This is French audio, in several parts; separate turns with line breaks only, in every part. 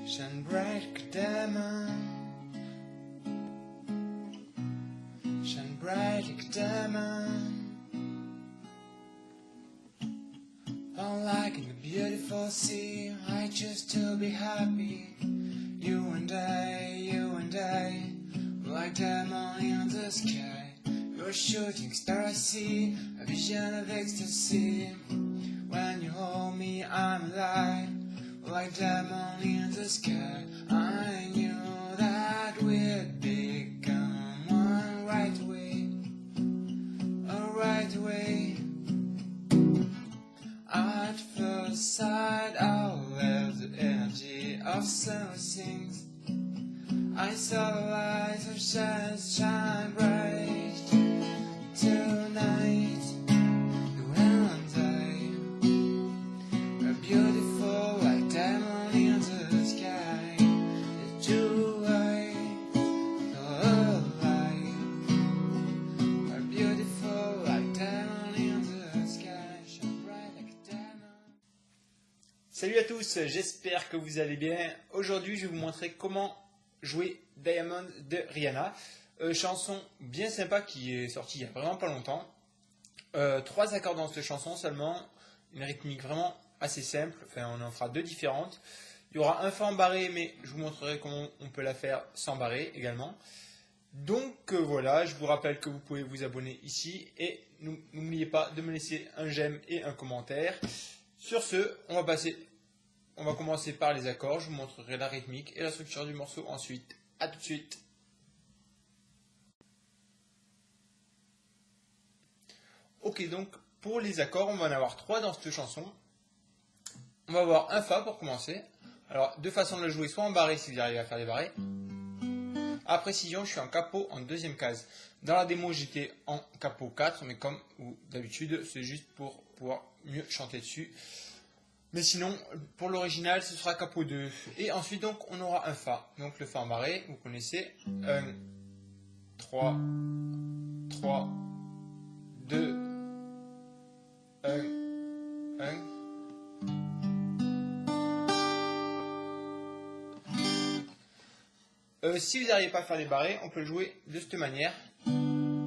Shine bright like a diamond. Shine bright like a diamond. All like in a beautiful sea. I choose to be happy. You and I, like diamond in the sky. You're a shooting star I see, a vision of ecstasy. When you hold me, I'm alive, like diamond in the sky. I knew that we'd become one right away, right away. At first sight, I'll let the energy of summer sings. I saw the lights of shine bright tonight. You and I are beautiful like diamond in the sky. The two I alive are beautiful like diamond in the sky. Shine bright like a diamond.
Salut à tous, j'espère que vous allez bien. Aujourd'hui, je vais vous montrer comment jouer Diamond de Rihanna. Chanson bien sympa qui est sortie il n'y a vraiment pas longtemps. 3 accords dans cette chanson seulement, une rythmique vraiment assez simple, enfin on en fera 2 différentes. Il y aura un fa en barré, mais je vous montrerai comment on peut la faire sans barré également. Donc voilà, je vous rappelle que vous pouvez vous abonner ici et n'oubliez pas de me laisser un j'aime et un commentaire. Sur ce, on va commencer par les accords, je vous montrerai la rythmique et la structure du morceau ensuite. A tout de suite. Ok, donc pour les accords, on va en avoir 3 dans cette chanson. On va avoir un fa pour commencer. Alors, 2 façons de le jouer, soit en barré si vous arrivez à faire des barrés. À précision, je suis en capo en 2e case. Dans la démo, j'étais en capo 4, mais comme d'habitude, c'est juste pour pouvoir mieux chanter dessus. Mais sinon, pour l'original, ce sera capo 2. Et ensuite, donc, on aura un fa. Donc, le fa en barré, vous connaissez. 1, 3, 3, 2, 1, 1. Si vous n'arrivez pas à faire les barrés, on peut le jouer de cette manière. Non,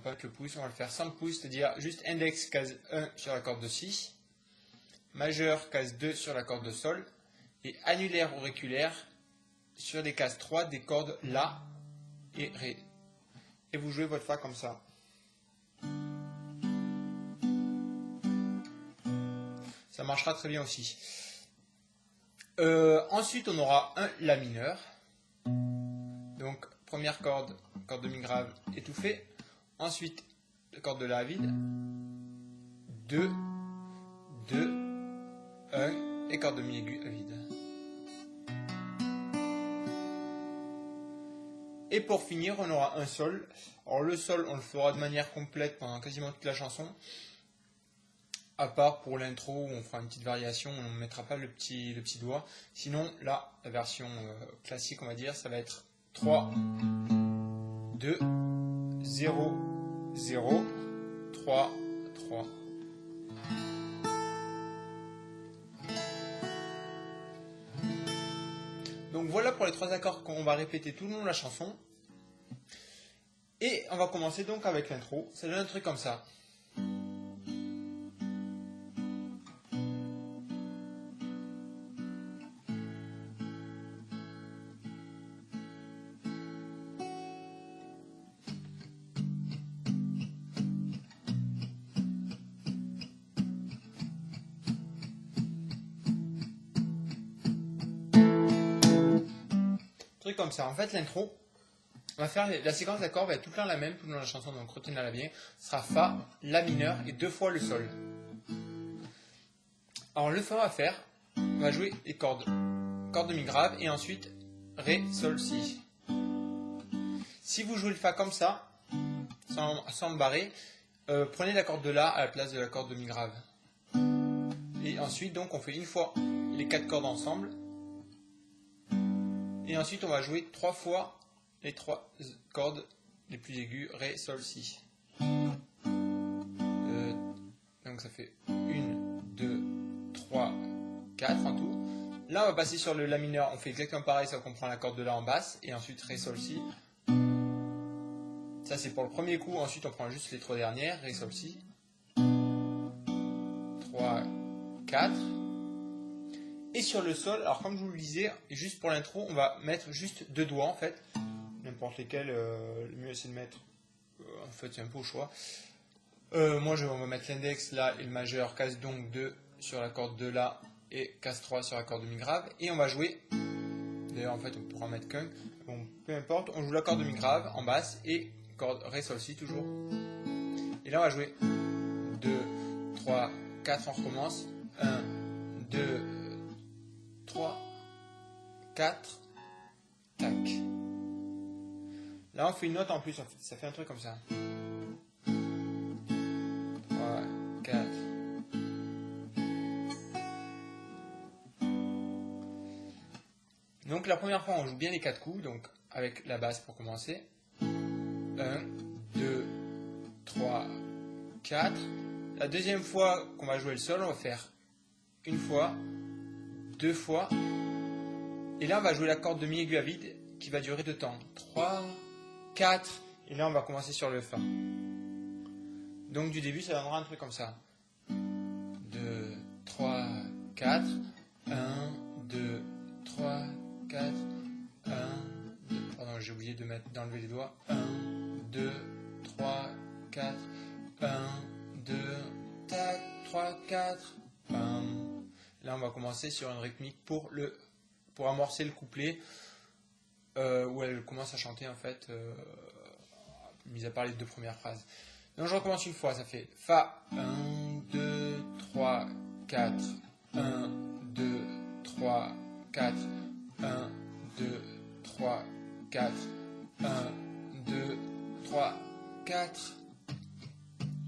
pas avec le pouce, on va le faire sans le pouce, c'est-à-dire juste index case 1 sur la corde de si. Majeur, case 2 sur la corde de sol, et annulaire ou auriculaire sur les cases 3 des cordes La et Ré. Et vous jouez votre Fa comme ça. Ça marchera très bien aussi. Ensuite, on aura un La mineur. Donc, première corde, corde de Mi grave étouffée. Ensuite, corde de La vide. 2, 2, 1 et corde de Mi aigu à vide. Et pour finir, on aura un sol. Alors le sol, on le fera de manière complète pendant quasiment toute la chanson. À part pour l'intro où on fera une petite variation, on ne mettra pas le petit doigt. Sinon, là, la version classique, on va dire, ça va être 3, 2, 0, 0, 3, 3. Donc voilà pour les 3 accords qu'on va répéter tout le long de la chanson. Et on va commencer donc avec l'intro. Ça donne un truc comme ça. Truc comme ça. En fait, l'intro, on va faire la séquence d'accords va être tout le temps la même tout le long de la chanson, donc retenez-la bien. Ce sera Fa, La mineur et 2 fois le Sol. Alors le Fa, on va faire, on va jouer les cordes, corde de Mi grave et ensuite Ré, Sol, Si. Si vous jouez le Fa comme ça, sans barrer, prenez la corde de La à la place de la corde de Mi grave. Et ensuite, donc, on fait une fois les 4 cordes ensemble. Et ensuite, on va jouer 3 fois les 3 cordes les plus aiguës, Ré, Sol, Si. Donc ça fait 1, 2, 3, 4 en tout. Là, on va passer sur le La mineur. On fait exactement pareil, sauf qu'on prend la corde de La en basse. Et ensuite, Ré, Sol, Si. Ça, c'est pour le premier coup. Ensuite, on prend juste les 3 dernières. Ré, Sol, Si. 3, 4. Et sur le Sol, alors comme je vous le disais, juste pour l'intro, on va mettre juste 2 doigts en fait. N'importe lesquels. Le mieux, c'est de mettre... en fait, c'est un peu au choix. On va mettre l'index là et le majeur. Casse donc 2 sur la corde de La. Et casse 3 sur la corde de Mi grave. Et on va jouer... D'ailleurs, en fait, on pourra mettre qu'un. Bon, peu importe, on joue la corde de Mi grave en basse et corde Ré, Sol, Si toujours. Et là, on va jouer 2, 3, 4, on recommence. 1, 2, 3, 4, tac. Là, on fait une note en plus, en fait. Ça fait un truc comme ça. 3, 4. Donc la première fois, on joue bien les 4 coups, donc avec la basse pour commencer. 1, 2, 3, 4. La deuxième fois qu'on va jouer le Sol, on va faire une fois, 2 fois. Et là, on va jouer la corde de Mi aiguë à vide qui va durer 2 temps. 3, 4. Et là, on va commencer sur le Fa. Donc du début, ça donnera un truc comme ça. 2, 3, 4. 1, 2, 3, 4, 1, 2, pardon, j'ai oublié d'enlever les doigts. 1, 2, 3, 4, 1, 2, tac, 3, 4, 1. Là, on va commencer sur une rythmique pour amorcer le couplet, où elle commence à chanter, en fait, mis à part les 2 premières phrases. Donc, je recommence une fois, ça fait Fa, 1, 2, 3, 4, 1, 2, 3, 4, 1, 2, 3, 4, 1, 2, 3, 4.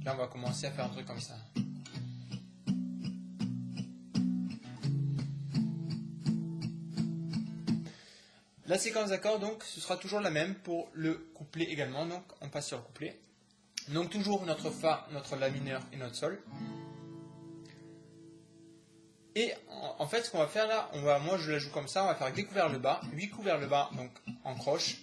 Là, on va commencer à faire un truc comme ça. La séquence d'accords, donc, ce sera toujours la même pour le couplet également. Donc, on passe sur le couplet. Donc, toujours notre Fa, notre La mineur et notre Sol. Et en fait, ce qu'on va faire là, moi je la joue comme ça, on va faire des couverts le bas, 8 couverts le bas, donc en croche.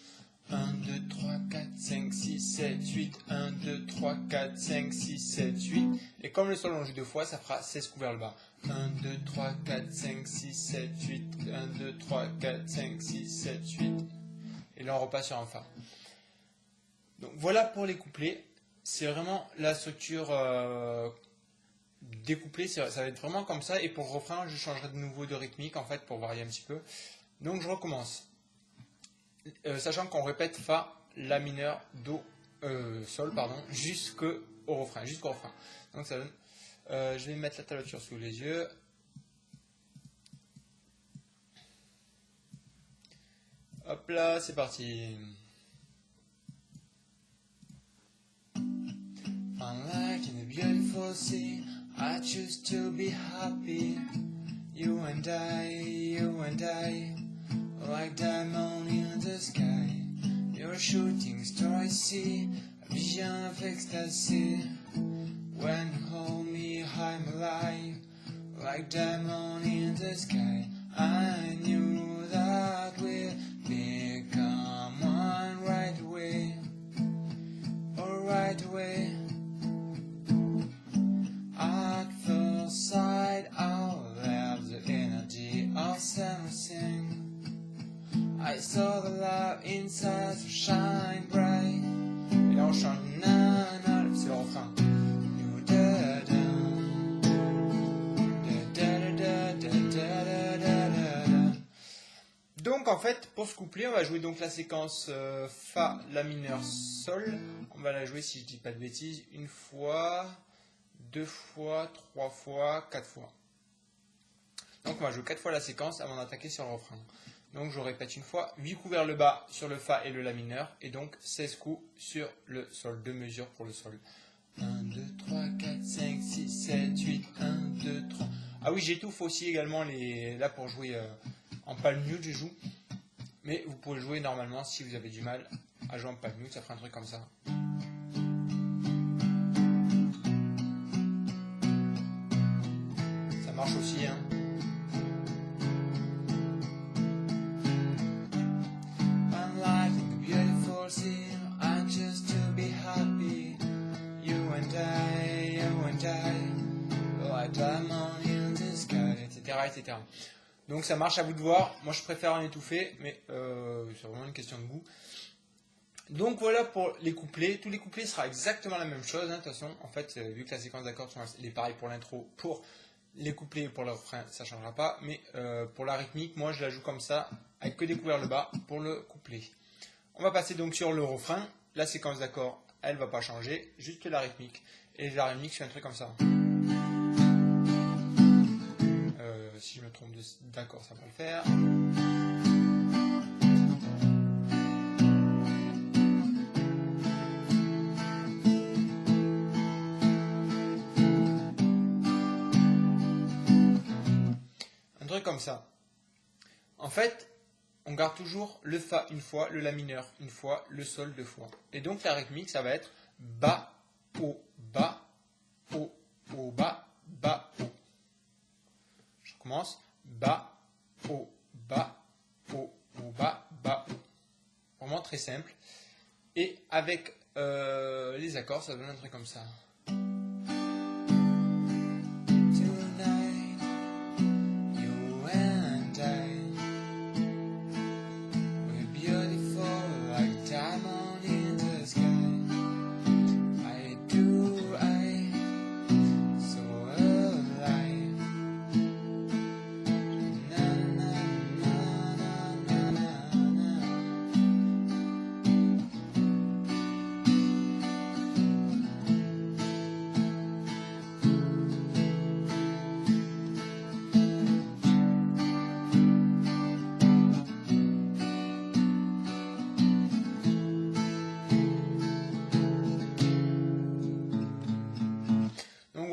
1, 2, 3, 4, 5, 6, 7, 8, 1, 2, 3, 4, 5, 6, 7, 8. Et comme le Sol on joue 2 fois, ça fera 16 couverts le bas. 1, 2, 3, 4, 5, 6, 7, 8, 1, 2, 3, 4, 5, 6, 7, 8. Et là on repasse sur un Fa. Donc voilà pour les couplets. C'est vraiment la structure... découplé, ça va être vraiment comme ça. Et pour le refrain, je changerai de nouveau de rythmique en fait pour varier un petit peu. Donc je recommence. Sachant qu'on répète Fa, La mineur, Do, Sol, pardon, jusqu'au refrain. Donc ça donne. Je vais mettre la tablature sous les yeux. Hop là, c'est parti. Unlike in a beautiful sea, I choose to be happy. You and I, like diamond in the sky. You're a shooting star I see, a vision of ecstasy. When you hold me, I'm alive, like diamond in the sky. I knew that we'd become one right away, or right away. At first sight, our lives, the energy of everything. I saw the love inside so shine bright. Et là on chante na na, c'est le refrain. Donc en fait, pour ce couplet, on va jouer donc la séquence Fa, La mineur, Sol. On va la jouer, si je dis pas de bêtises, une fois, 2 fois, 3 fois, 4 fois. Donc on va jouer 4 fois la séquence avant d'attaquer sur le refrain. Donc je répète une fois, 8 coups vers le bas sur le Fa et le La mineur, et donc 16 coups sur le Sol, 2 mesures pour le Sol. 1, 2, 3, 4, 5, 6, 7, 8, 1, 2, 3. Ah oui, j'étouffe aussi également là pour jouer en palm mute, je joue. Mais vous pouvez jouer normalement si vous avez du mal à jouer en palm mute, ça fera un truc comme ça. Ça marche aussi, hein.
seem anxious to be happy. You and I, like diamond in the sky,
etc., etc. Donc ça marche, à vous de voir. Moi je préfère un étouffé, mais c'est vraiment une question de goût. Donc voilà pour les couplets. Tous les couplets sera exactement la même chose. Hein. Attention, en fait, vu que la séquence d'accords sont les pareils pour l'intro, pour les couplets et pour le refrain, ça ne changera pas. Mais pour la rythmique, moi je la joue comme ça, avec que découvert le bas pour le couplet. On va passer donc sur le refrain. La séquence d'accords, elle va pas changer, juste la rythmique. Et la rythmique, je fais un truc comme ça. Si je me trompe d'accord, ça va le faire. Un truc comme ça. En fait, on garde toujours le Fa une fois, le La mineur une fois, le Sol deux fois. Et donc la rythmique, ça va être Ba, O, Ba, O, O, Ba, Ba, O. Je recommence. Ba, O, Ba, O, O, Ba, Ba, O. Vraiment très simple. Et avec les accords, ça donne un truc comme ça.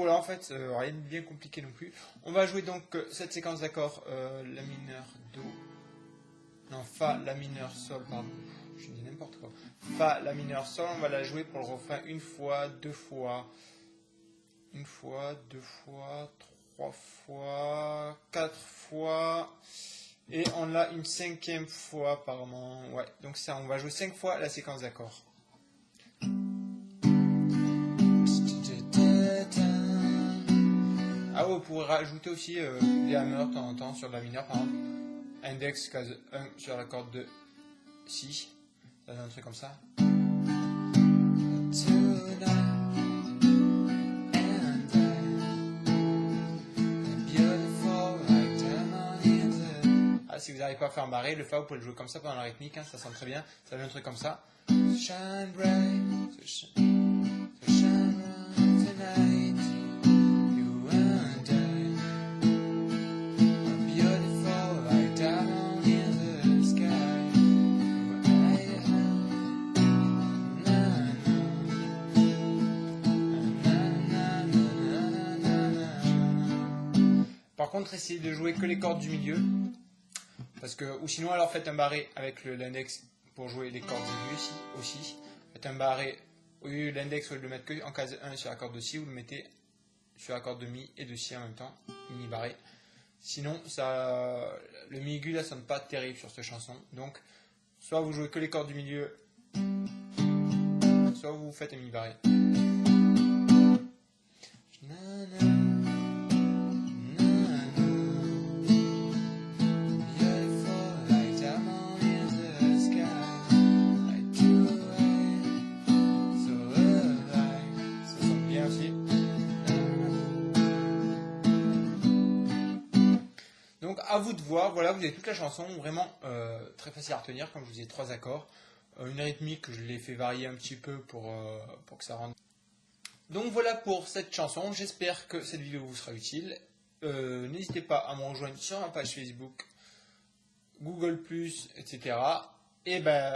En fait, rien de bien compliqué non plus. On va jouer donc cette séquence d'accords La mineur, Do, non, Fa, La mineur, Sol, pardon, je dis n'importe quoi. Fa, La mineur, Sol, on va la jouer pour le refrain une fois, deux fois, une fois, deux fois, trois fois, quatre fois, et on l'a une cinquième fois apparemment. Ouais, donc ça, on va jouer 5 fois la séquence d'accords. Ah, vous pourrez rajouter aussi des hammers de temps en temps sur la mineure, par exemple. Index case 1 sur la corde de Si. Ça donne un truc comme ça. Ah, si vous n'arrivez pas à faire un barré, le Fa, vous pouvez le jouer comme ça pendant la rythmique, hein, ça sent très bien. Ça donne un truc comme ça. Shine bright, shine tonight. Par contre, essayez de jouer que les cordes du milieu, parce que, ou sinon alors faites un barré avec l'index pour jouer les cordes aiguës ici aussi. Faites un barré, au lieu de l'index, au lieu de le mettre que en case 1 sur la corde de Si, vous le mettez sur la corde de Mi et de Si en même temps, mini barré. Sinon, ça, le mi aigu là sonne pas terrible sur cette chanson. Donc, soit vous jouez que les cordes du milieu, soit vous faites un mini barré. Donc à vous de voir, voilà, vous avez toute la chanson, vraiment très facile à retenir, comme je vous disais, 3 accords, une rythmique, je l'ai fait varier un petit peu pour que ça rentre. Donc voilà pour cette chanson, j'espère que cette vidéo vous sera utile. N'hésitez pas à me rejoindre sur ma page Facebook, Google+, etc. Et ben